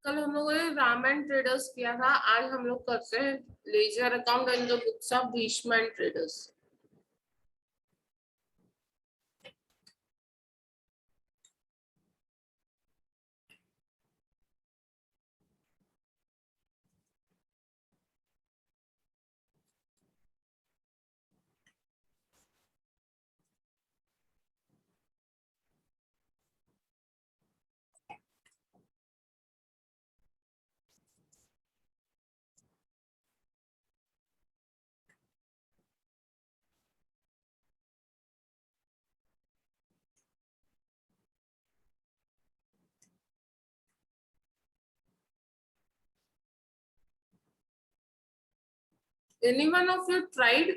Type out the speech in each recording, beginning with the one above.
कल हम लोगों ने राम एंड ट्रेडर्स किया था, आज हम लोग करते हैं ledger account in the books of Bhishma and traders. Anyone of you tried?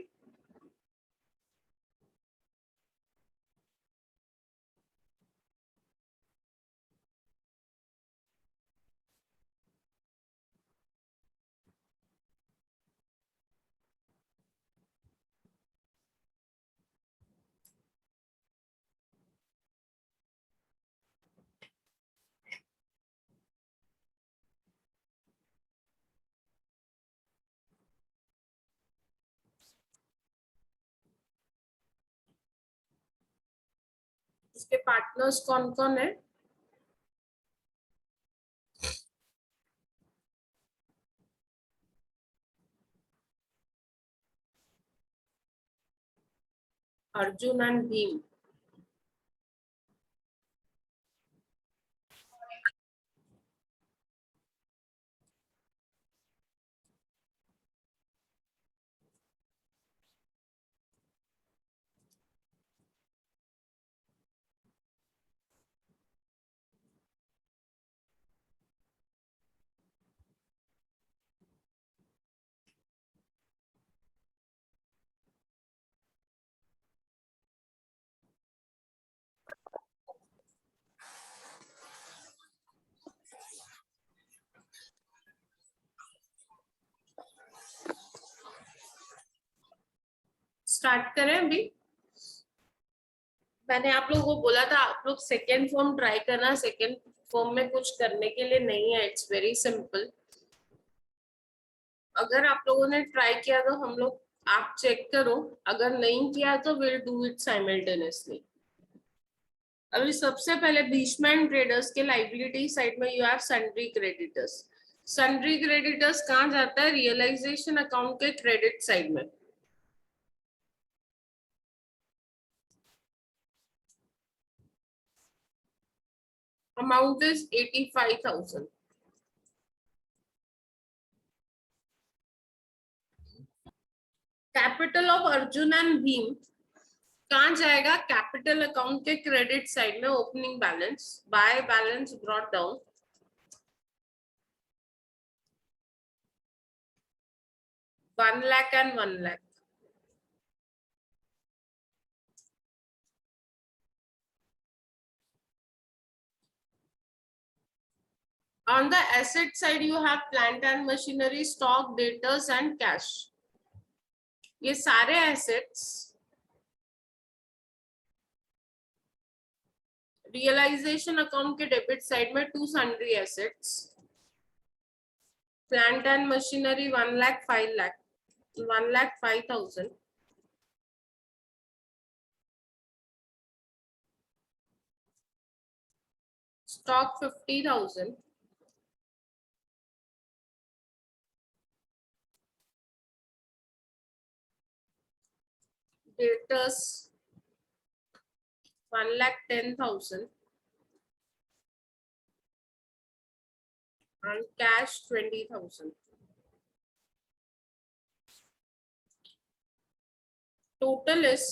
इसके पार्टनर्स कौन कौन है? अर्जुन एंड भीम। स्टार्ट करें अभी। मैंने आप लोगों को बोला था आप लोग सेकेंड फॉर्म ट्राई करना। सेकेंड फॉर्म में कुछ करने के लिए नहीं है, इट्स वेरी सिंपल। अगर आप लोगों ने ट्राई किया तो हम लोग आप चेक करो, अगर नहीं किया तो विल डू इट साइमल्टेनियसली। अभी सबसे पहले भीष्म एंड ट्रेडर्स के लाइबिलिटी साइड में you have sundry creditors. Sundry creditors कहाँ जाता है? रियलाइजेशन अकाउंट के क्रेडिट साइड में। Amount is 85,000। Capital of Arjun and Bhim कहाँ जाएगा? कैपिटल अकाउंट के क्रेडिट साइड में। Opening balance, by balance brought down, 1 lakh and 1 lakh. On the asset side, you have plant and machinery, stock, debtors and cash. ये सारे assets realisation account के debit side में। 2 sundry assets, plant and machinery 1 lakh 5 lakh, 1,05,000, stock 50,000, debtors 1,10,000 and cash 20,000. Total is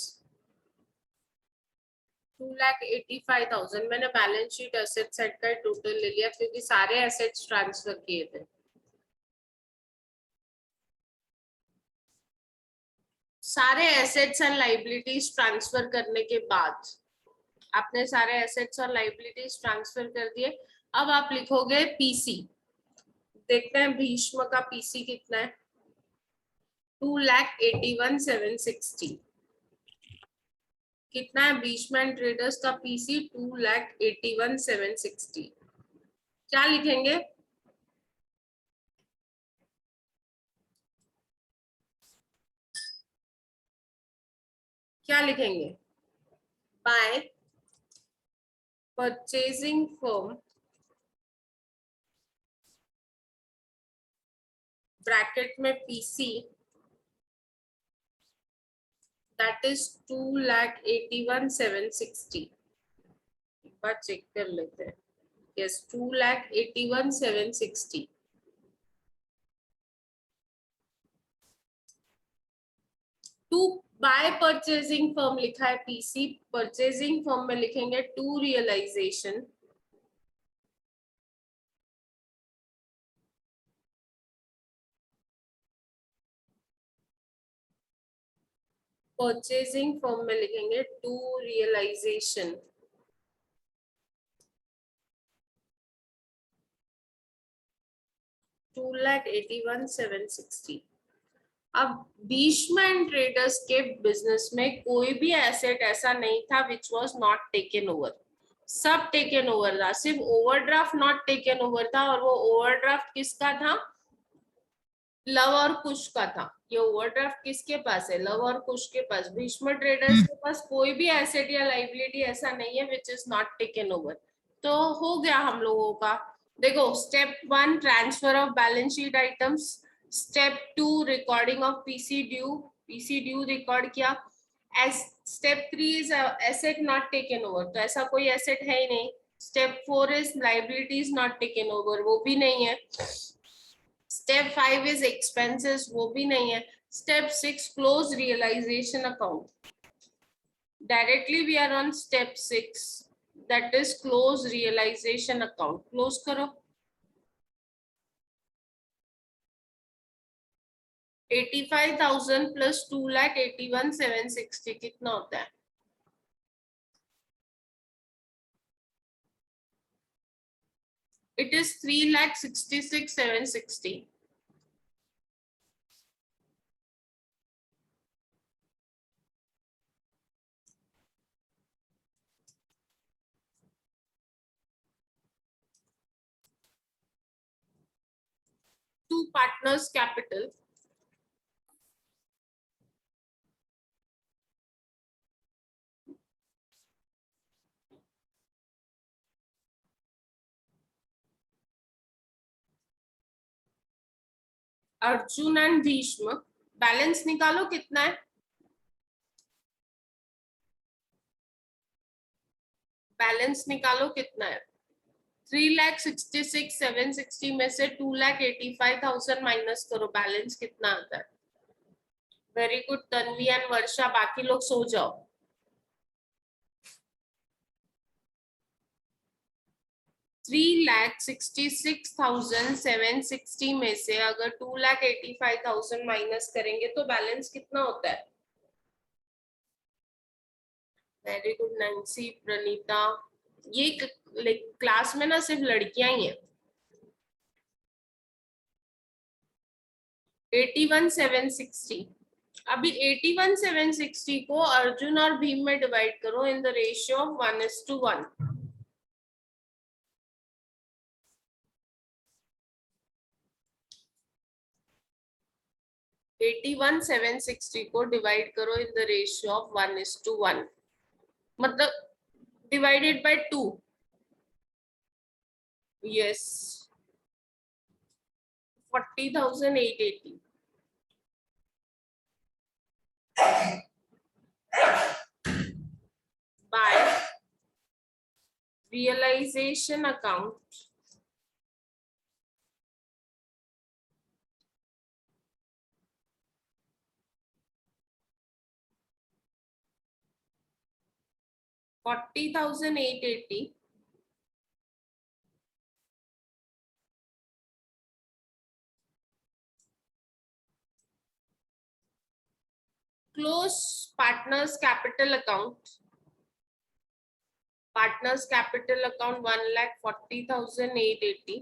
2,85,000। मैंने balance sheet asset side का total ले लिया क्योंकि सारे एसेट्स ट्रांसफर किए थे। सारे एसेट्स एंड लाइबिलिटीज ट्रांसफर करने के बाद आपने सारे एसेट्स और लाइबिलिटीज ट्रांसफर कर दिए। अब आप लिखोगे पीसी। देखते हैं भीष्म का पीसी कितना है। 2,81,760। कितना है भीष्म एंड ट्रेडर्स का पीसी? 2,81,760। क्या लिखेंगे? क्या लिखेंगे? बाय परचेजिंग फर्म ब्रैकेट में पीसी दैट इज 2,81,760। एक बार चेक कर लेते हैं। Yes, 2,81,760। To by purchasing firm लिखा है पीसी, परचेजिंग फर्म में लिखेंगे टू रियलाइजेशन परचेजिंग फर्म में लिखेंगे टू रियलाइजेशन 2,81,760। अब भीष्म ट्रेडर्स के बिजनेस में कोई भी एसेट ऐसा नहीं था which was not taken over. सब टेकन ओवर था, सिर्फ ओवरड्राफ्ट नॉट टेकन ओवर था। और वो ओवरड्राफ्ट किसका था? लव और कुश का था। ये ओवरड्राफ्ट किसके पास है? लव और कुश के पास। भीष्म ट्रेडर्स के पास कोई भी एसेट या लाइबिलिटी ऐसा नहीं है which is not taken over. तो हो गया हम लोगों का। देखो, step 1 transfer of balance sheet items, step 2 recording of PC due record किया। Step 3 is asset not taken over, तो ऐसा कोई एसेट है ही नहीं। Step 4 is liabilities not taken over, वो भी नहीं है। स्टेप 5 इज एक्सपेंसेस, वो भी नहीं है। Step 6 close realisation account. Directly we are on step 6 that is close realisation account. Close करो। 85,000 प्लस 2,81,760 कितना होता है? It is 3,66,760। To partners capital, Arjun and Bhishma. Balance निकालो कितना है? बैलेंस निकालो कितना है? 3,66,760 में से 2,85,000 माइनस करो, बैलेंस कितना आता है? वेरी गुड तन्वी एंड वर्षा, बाकी लोग सो जाओ। 3,66,760 में से अगर 2,85,000 माइनस करेंगे तो बैलेंस कितना होता है? Very good Nancy, Pranita. ये क्लास में ना सिर्फ लड़कियां ही हैं। 81,760। अभी 81,760 को अर्जुन और भीम में डिवाइड करो इन द रेशियो ऑफ 1:1। 81,760 को डिवाइड करो इन द रेशियो ऑफ 1:1, मतलब divided by 2। Yes, 40,880 by realisation account $40,880 close partners capital account. Partners capital account 1,40,880।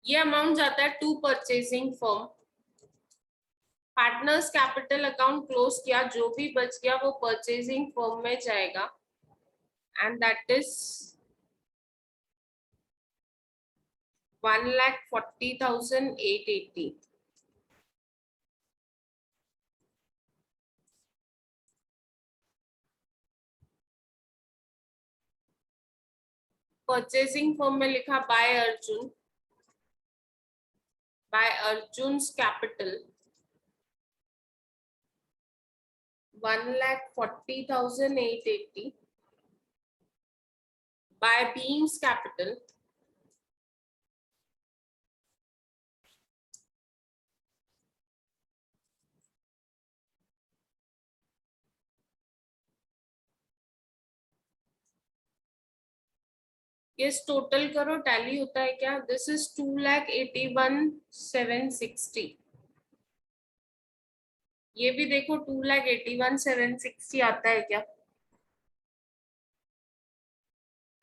ये अमाउंट जाता है to purchasing firm. Partners capital account close किया, जो भी बच गया वो परचेजिंग फर्म में जाएगा and that is 1,40,880. Purchasing firm में लिखा by Arjun, by Arjun's capital 1,40,880 by Beam's capital ये टोटल करो, टैली होता है क्या? This is 2,81,760. ये भी देखो 2,81,760 आता है क्या?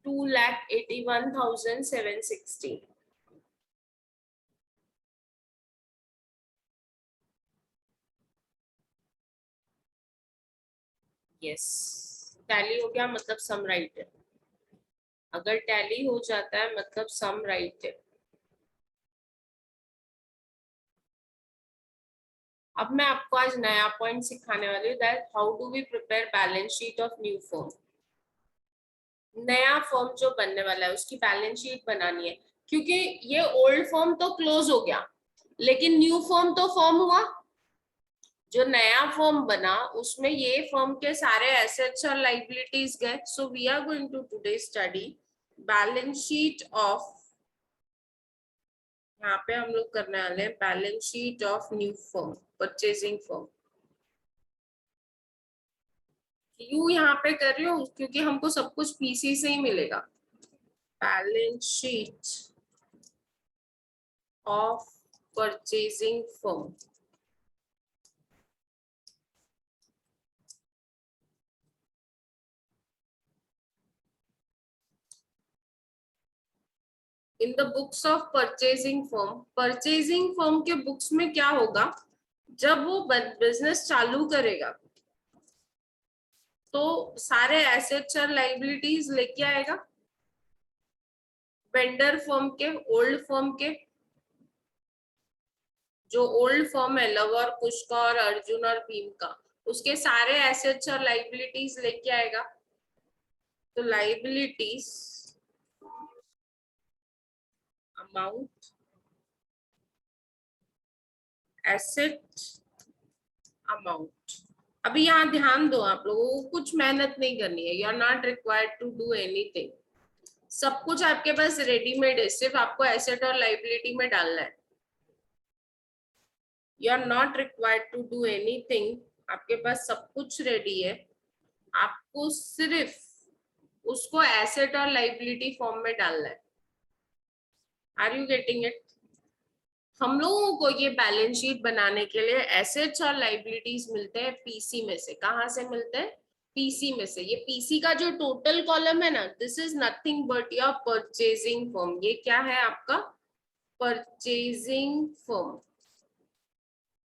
2,81,760. यस, टैली हो गया मतलब सम राइट है. अगर टैली हो जाता है मतलब सम राइट है. अब मैं आपको आज नया पॉइंट सिखाने वाली हूँ, that how do we prepare balance sheet of new firm. नया फर्म जो बनने वाला है उसकी बैलेंस शीट बनानी है, क्योंकि ये ओल्ड फर्म तो क्लोज हो गया लेकिन न्यू फर्म तो फॉर्म हुआ. जो नया फर्म बना उसमें ये फर्म के सारे एसेट्स और लाइबिलिटीज गए. So we are going to today study balance sheet of, यहाँ पे हम लोग करने वाले हैं balance sheet of new firm, purchasing firm. क्यों यहाँ पे कर रही हूँ? क्योंकि हमको सब कुछ पीसी से ही मिलेगा. Balance sheet of purchasing firm. In the books of purchasing firm, purchasing firm के बुक्स में क्या होगा, जब वो बिजनेस चालू करेगा तो सारे एसेट्स और लाइबिलिटीज लेके आएगा. वेंडर फर्म के, ओल्ड फर्म के, जो ओल्ड फर्म है लव और कुश का और अर्जुन और भीम का, उसके सारे एसेट्स और लाइबिलिटीज लेके आएगा. तो लाइबिलिटीज अमाउंट, एसेट अमाउंट. अभी यहाँ ध्यान दो, आप लोगों को कुछ मेहनत नहीं करनी है. You are not required to do anything. सब कुछ आपके पास रेडीमेड है, सिर्फ आपको एसेट और लाइबिलिटी में डालना है. You are not required to do anything. आपके पास सब कुछ रेडी है, आपको सिर्फ उसको एसेट और लाइबिलिटी फॉर्म में डालना है. Are you getting it? हम लोगों को ये बैलेंस शीट बनाने के लिए एसेट्स और लाइबिलिटीज मिलते हैं पीसी में से. कहां से मिलते हैं? पीसी में से. ये पीसी का जो टोटल कॉलम है ना, this is nothing but your purchasing firm. ये क्या है आपका? Purchasing firm.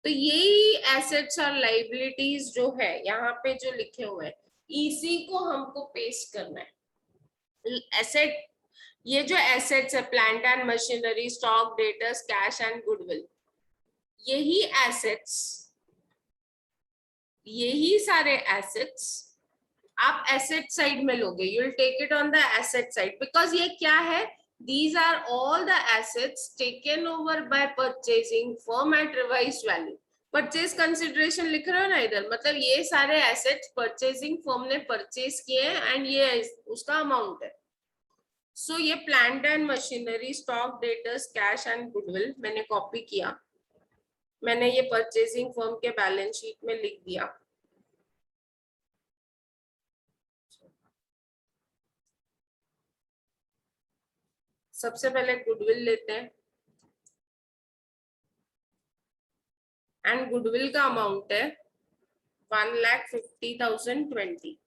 तो यही एसेट्स और लाइबिलिटीज जो है यहाँ पे जो लिखे हुए हैं, इसी को हमको पेस्ट करना है. एसेट, ये जो एसेट्स है plant and machinery, stock, debtors, cash and goodwill, यही एसेट्स, यही सारे एसेट्स आप एसेट साइड में लोगे. You will take it on the asset side, because ये क्या है, these are all the assets taken over by purchasing firm at revised value. Purchase consideration लिख रहे हो ना इधर, मतलब ये सारे एसेट्स परचेजिंग फर्म ने परचेज किए हैं एंड ये उसका अमाउंट है. सो ये plant and machinery, stock, debtors, cash and goodwill मैंने कॉपी किया, मैंने ये परचेजिंग फर्म के बैलेंस शीट में लिख दिया. सबसे पहले गुडविल लेते हैं एंड गुडविल का अमाउंट है 1,50,020.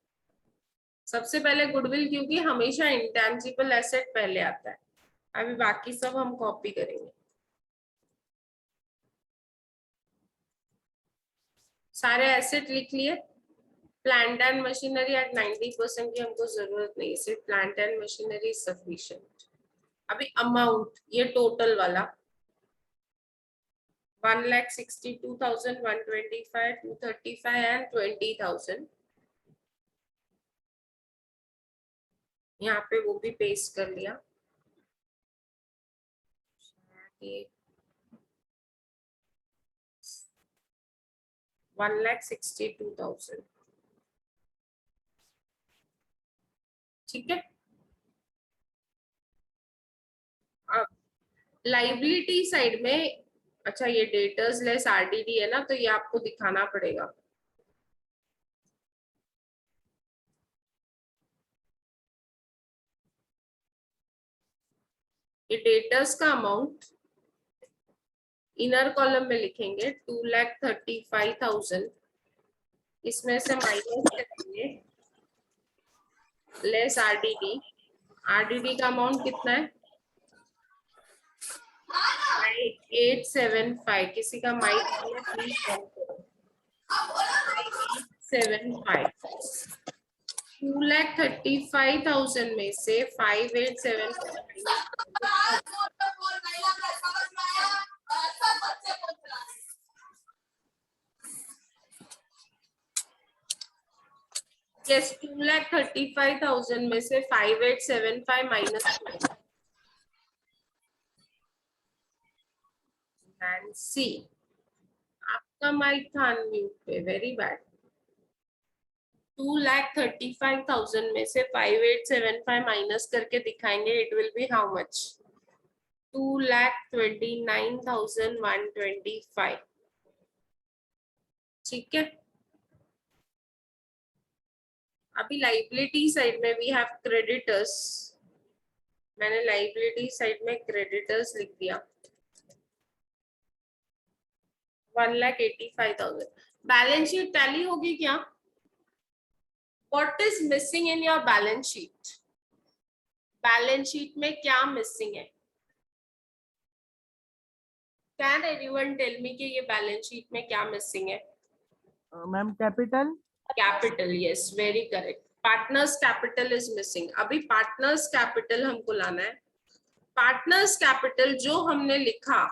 सबसे पहले गुडविल, क्योंकि हमेशा इंटेंजिबल एसेट पहले आता है. अभी बाकी सब हम कॉपी करेंगे. सारे एसेट लिख लिए. प्लांट एंड मशीनरी एट 90% की हमको जरूरत नहीं, सिर्फ प्लांट एंड मशीनरी सफिशिएंट. अभी अमाउंट ये टोटल वाला 1,62,125, 235 एंड 20,000। यहाँ पे वो भी पेस्ट कर लिया। 1,62,000। ठीक है। अब लाइबिलिटी साइड में, अच्छा ये डेटर्स लेस आरडीडी है ना, तो ये आपको दिखाना पड़ेगा। ये डेटर्स का अमाउंट इनर कॉलम में लिखेंगे 2,35,000, इसमें से माइनस करेंगे लेस आरडीडी। आरडीडी का अमाउंट कितना है 875। किसी का माइक 875। 2,35,000 में से 5,875 यस 2,35,000 में से 5,875 माइनस सी। आपका माइक था अनम्यूट पे, वेरी बैड। 2,35,000 में से 5,875 माइनस करके दिखाएंगे, it will be how much 2,29,125। ठीक है। अभी लाइबिलिटी साइड में वी हैव क्रेडिटर्स। मैंने लाइबिलिटी साइड में क्रेडिटर्स लिख दिया 1,85,000। बैलेंस शीट टैली होगी क्या? What is missing in your balance sheet? Balance sheet में क्या मिसिंग है? कैन एनीवन टेल मी कि ये बैलेंस शीट में क्या मिसिंग है? Ma'am capital. Capital, yes very correct. Partners capital is missing. अभी पार्टनर्स कैपिटल हमको लाना है। पार्टनर्स कैपिटल जो हमने लिखा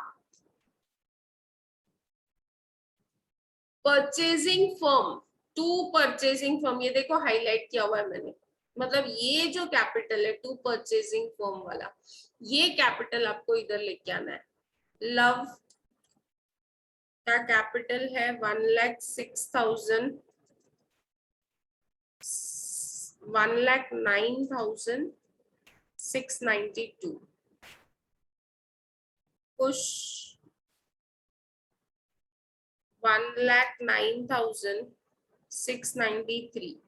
purchasing firm to purchasing firm, ये देखो हाईलाइट किया हुआ है मैंने, मतलब ये जो कैपिटल है टू परचेजिंग फर्म वाला, ये कैपिटल आपको इधर लेके आना है। लव का कैपिटल है 1,06,000, 1,09,692। कुश 1,09,693।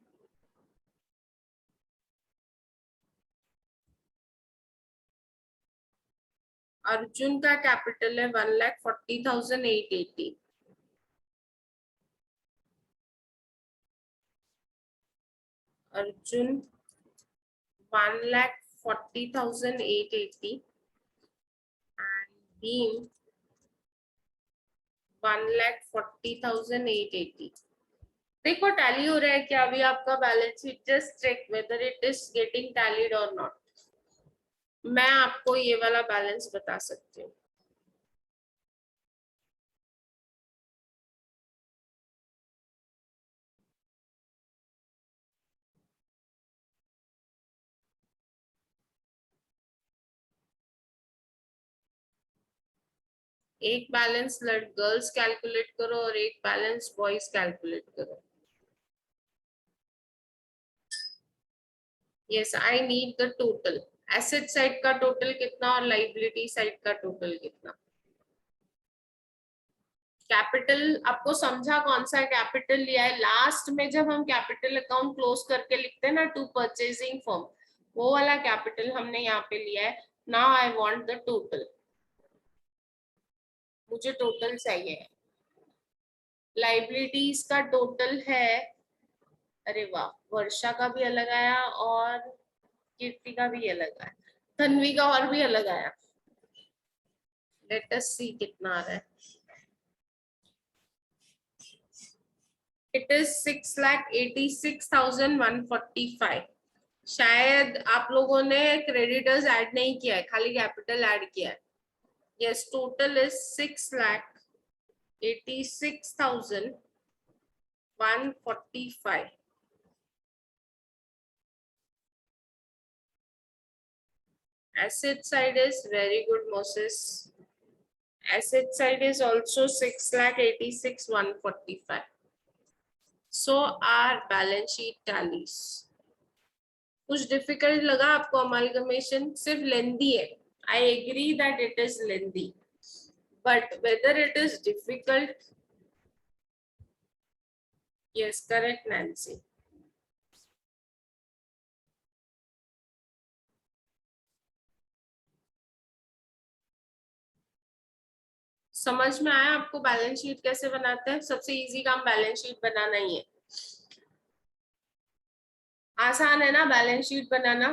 अर्जुन का कैपिटल है 1,40,880। Arjun 1,40,880 and Beam 1,40,880। देखो टैली हो रहा है क्या अभी आपका balance sheet? Just check whether it is getting tallied or not. मैं आपको ये वाला बैलेंस बता सकती हूँ। एक बैलेंस गर्ल्स कैलकुलेट करो और एक बैलेंस बॉयज कैलकुलेट करो। Yes I need the total. Asset side का टोटल कितना और लाइबिलिटी साइड का टोटल कितना? कैपिटल आपको समझा कौन सा कैपिटल लिया है? लास्ट में जब हम कैपिटल अकाउंट क्लोज करके लिखते हैं ना टू परचेजिंग फर्म, वो वाला कैपिटल हमने यहाँ पे लिया है। Now I want the total. मुझे टोटल चाहिए। लाइबिलिटीज का टोटल है, अरे वाह, वर्षा का भी अलग आया और कीर्ति का भी अलग आया, तन्वी का और भी अलग आया। लेट अस सी कितना आ रहा है। It is 6,86,145. शायद आप लोगों ने क्रेडिटर्स ऐड नहीं किया है, खाली कैपिटल ऐड किया है। Yes, total is 6,86,145। Asset side is very good, Moses. Asset side is also 6,86,145. So our balance sheet tallies. कुछ डिफिकल्ट लगा आपको अमालगमेशन? सिर्फ लेंदी है, I agree that it is lengthy, but whether it is difficult, yes correct Nancy. समझ में आया आपको balance sheet कैसे बनाते हैं? सबसे इजी काम बैलेंस शीट बनाना ही है। आसान है ना बैलेंस शीट बनाना,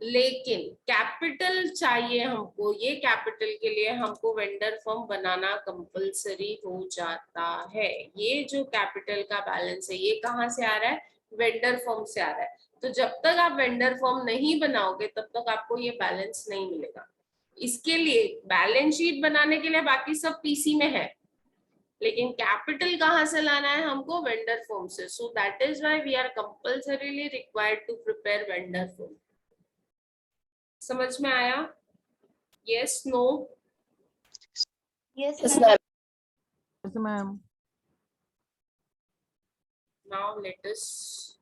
लेकिन कैपिटल चाहिए हमको। ये कैपिटल के लिए हमको वेंडर फॉर्म बनाना कंपलसरी हो जाता है। ये जो कैपिटल का बैलेंस है, ये कहाँ से आ रहा है? वेंडर फॉर्म से आ रहा है। तो जब तक आप वेंडर फॉर्म नहीं बनाओगे तब तक आपको ये बैलेंस नहीं मिलेगा। इसके लिए बैलेंस शीट बनाने के लिए बाकी सब पीसी में है, लेकिन कैपिटल कहाँ से लाना है हमको? वेंडर फॉर्म से। So that is why we are compulsorily required to prepare vendor form. समझ में आया? Yes, no? Yes, Yes, ma'am. Yes, ma'am. Now let us,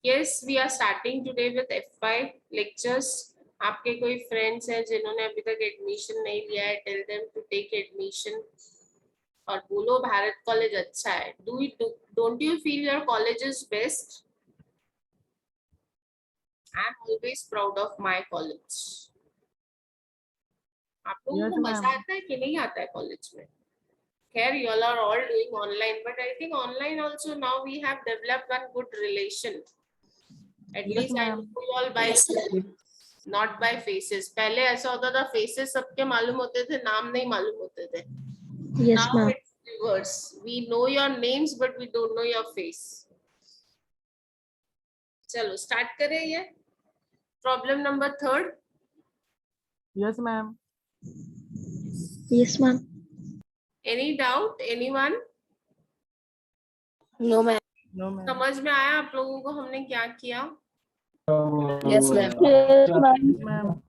yes, we are starting today with F5 lectures. आपके कोई friends हैं जिन्होंने अभी तक admission नहीं लिया है, tell them to take admission और बोलो भारत कॉलेज अच्छा है। Don't you feel your college is best? I am always proud of my college. आप लोगों Yes, को मजा ma'am. आता है कि नहीं आता है कॉलेज में? Here you all are all doing online, but I think online also now we have developed one good relation. At Yes, least I ma'am. know you all by not by faces. पहले ऐसा होता था faces सबके मालूम होते थे, नाम नहीं मालूम होते थे. Yes, Now ma'am. it's reverse. We know your names but we don't know your face. चलो start करें ये. Problem number 3. Yes, ma'am. Yes, ma'am. Any doubt? Anyone? No, ma'am. No, ma'am. समझ में आया आप लोगों को हमने क्या किया? Yes, ma'am. Yes, ma'am. Yes, ma'am.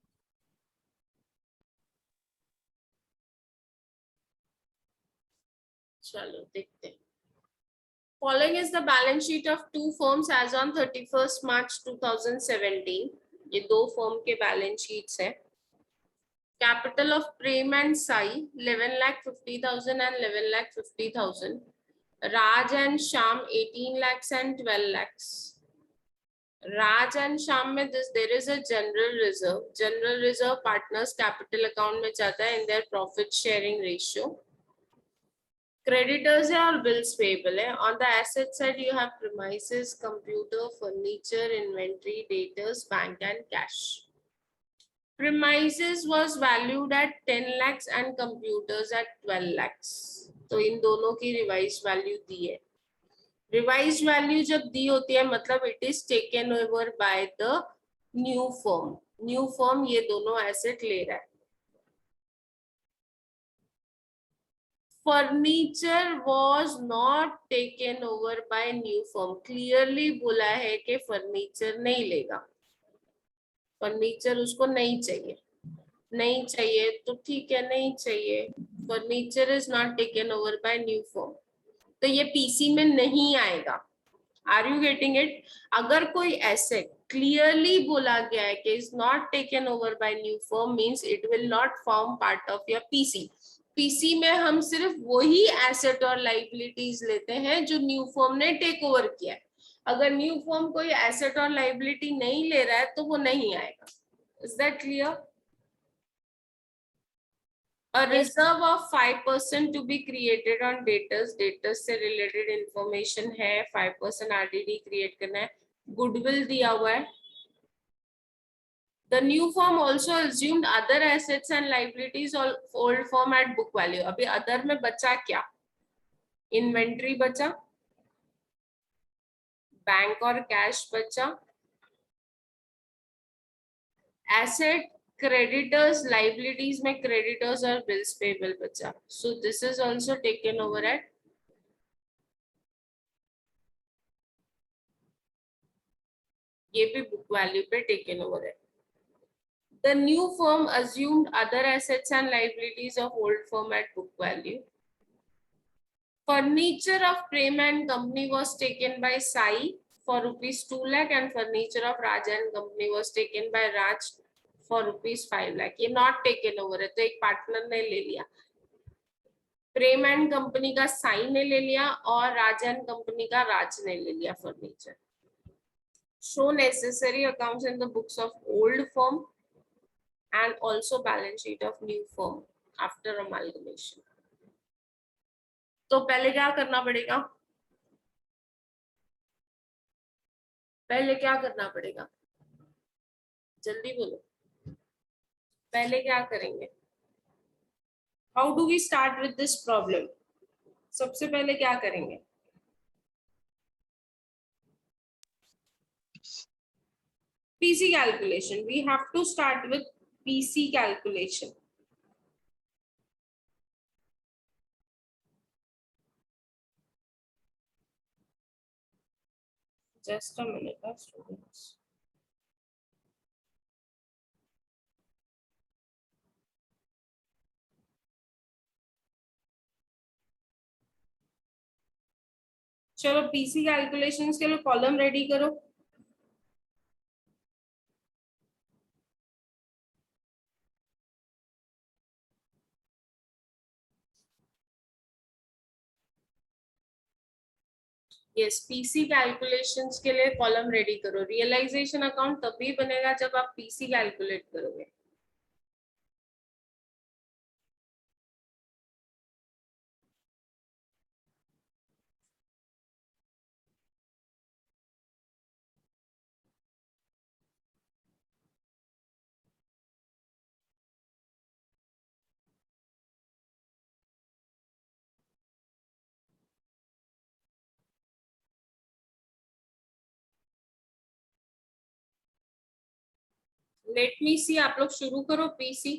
चलो देखते हैं. Following is the balance sheet of two firms as on 31st March 2017. ये दो फर्म के बैलेंस शीट्स है. Capital of Prem and Sai 11,50,000 and 11,50,000. Raj and Sham 18 lakhs and 12 lakhs. Raj and Sham में there is a general reserve. General reserve partners capital account में जाता है in their profit sharing ratio. Creditors है और bills payable है. On the asset side you have premises, computer, furniture, inventory, debtors, bank and cash. Premises was valued at 10 lakhs and computers at 12 lakhs. तो इन दोनों की revised value दी है. Revised value जब दी होती है मतलब it is taken over by the new firm. New firm ये दोनों asset ले रहा है. Furniture was not taken over by new firm. Clearly बोला है कि furniture नहीं लेगा. Furniture उसको नहीं चाहिए. नहीं चाहिए तो ठीक है, नहीं चाहिए. Furniture is not taken over by new firm. तो ये पीसी में नहीं आएगा. Are you getting it? अगर कोई एसेट clearly बोला गया है कि is not taken over by new firm means it will not form part of your PC. PC में हम सिर्फ वही एसेट और लाइबिलिटीज लेते हैं जो न्यू फर्म ने टेक ओवर किया है. अगर न्यू फर्म कोई एसेट और लाइबिलिटी नहीं ले रहा है तो वो नहीं आएगा. Is that clear? A reserve of 5% to be created on debtors. Debtors से related information है. 5% RDD create करना है. Goodwill दिया हुआ है. The new firm also assumed other assets and liabilities of old firm at book value. अभी other में बचा क्या? Inventory बचा, बैंक और कैश बचा, एसेट क्रेडिटर्स, लाइबिलिटीज में क्रेडिटर्स और बिल्स पेबल बचा, so this is also taken over at, ये भी बुक वैल्यू पे टेकन ओवर है. The new firm assumed other assets and liabilities of old firm at book value. Furniture of Prem and Company was taken by Sai for rupees 2 lakh and furniture of Raj and Company was taken by Raj for rupees 5 lakh. ये not taken over है, तो एक partner ने ले लिया. प्रेम and company का साई ने ले लिया और राज एंड कंपनी का राज ने ले लिया furniture. Show necessary accounts in the books of old firm and also balance sheet of new firm after amalgamation. तो पहले क्या करना पड़ेगा, पहले क्या करना पड़ेगा, जल्दी बोलो, पहले क्या करेंगे. How do we start with this problem, सबसे पहले क्या करेंगे. PC calculation, we have to start with PC calculation. Just a minute, students. चलो पीसी कैलकुलेशंस के लिए कॉलम रेडी करो. यस, पीसी कैलकुलेशंस के लिए कॉलम रेडी करो. रियलाइजेशन अकाउंट तभी बनेगा जब आप पीसी कैलकुलेट करोगे. लेट मी सी, आप लोग शुरू करो पीसी,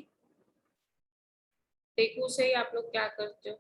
देखो सही आप लोग क्या करते हो.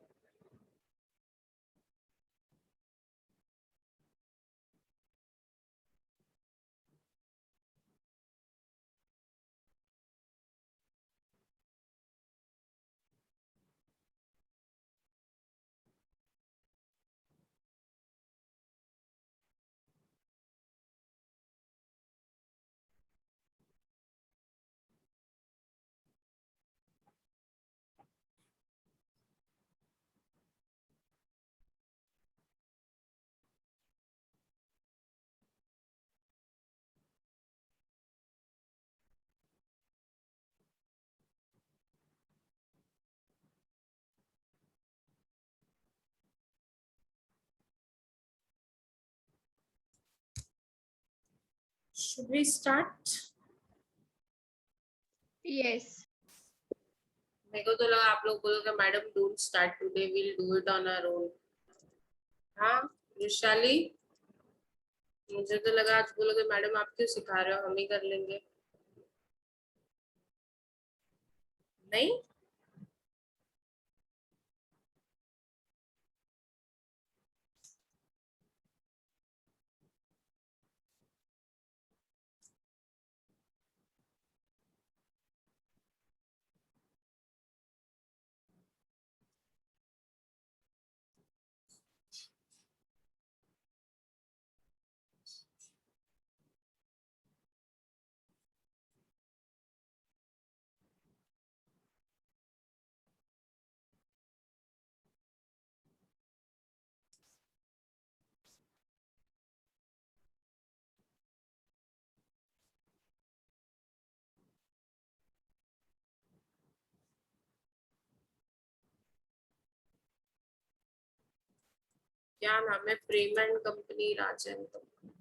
Should we start? Yes. मेरे को तो लगा आप लोग बोलोगे madam don't start today, will do it on our own. हाँ वैशाली, मुझे तो लगा आज बोलोगे मैडम आप क्यों सिखा रहे हो, हम ही कर लेंगे. नहीं, क्या नाम है, प्रेम एंड कंपनी, राजन कंपनी.